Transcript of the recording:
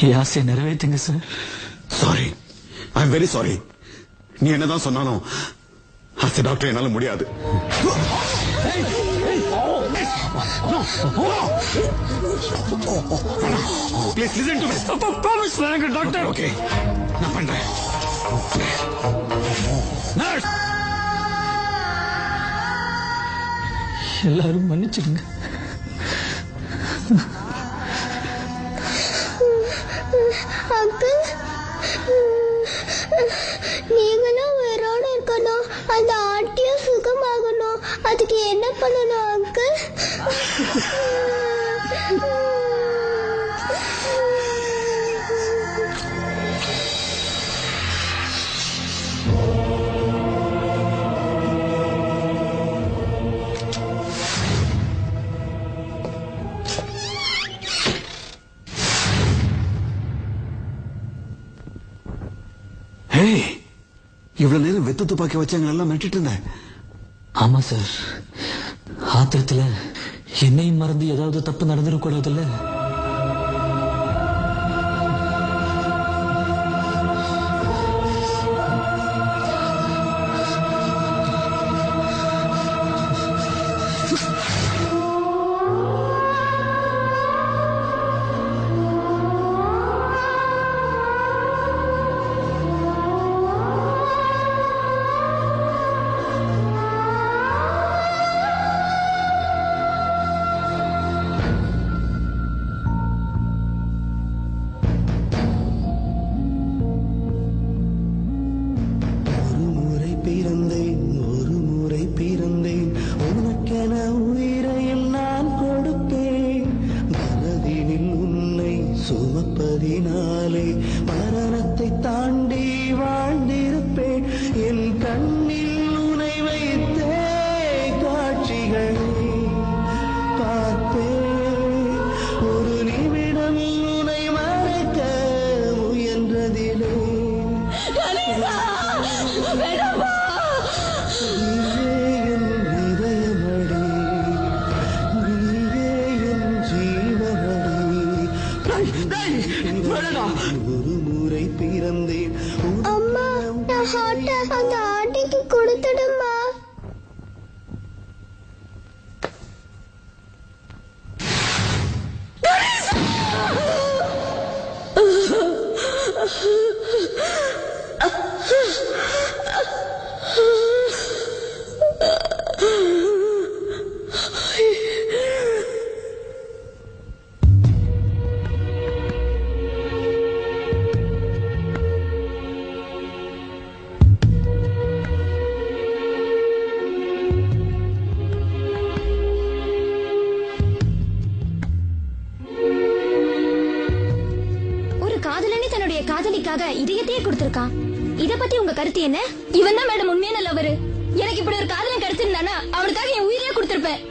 என் ஆசையை நிறைவேற்றுங்க sir. Sorry, I am very sorry. நீ என்னதான் சொன்னாலும் அஸ் டாக்டர் என்னால முடியாது. Please listen to me. Promise பண்ணுங்க டாக்டர். ஓகே, நான் பண்றேன். நர்ஸ், எல்லாரும் மன்னிச்சிடுங்க. அங்கிள், நீங்களும் உயிரோட இருக்கணும், அந்த ஆட்டியும் சுகமாகணும். அதுக்கு என்ன பண்ணணும் அங்கிள்? இவ்வளவு நேரம் வெத்து துப்பாக்கி வச்சாங்க எல்லாம் மிரட்டிட்டு இருந்தேன். ஆமா சார், ஆத்திரத்துல என்னையும் மறந்து ஏதாவது தப்பு நடந்துடக்கூடாதுல்ல. சுமப்பதினாலே மரணத்தை தாண்டி வாழ்ந்திருப்பேன். என் கண்ணில் உனை வைத்தே காட்சிகளை பார்த்தேன். ஒரு நிமிடம் உனை மறைக்க முயன்றதிலே ஒரு முறை பிறந்தேன். அம்மா, நான் ஹார்ட்டை அந்த ஆட்டிக்கு கொடுத்துடுமா? காதலிக்காக இதயத்தையே கொடுத்திருக்கான். இத பத்தி உங்க கருத்து என்ன? இவன் தான் மேடம் உண்மையான லவர். எனக்கு இப்படி ஒரு காதலன் கிடைச்சிருந்தானா அவனுக்காக என் உயிரையே கொடுத்திருப்பேன்.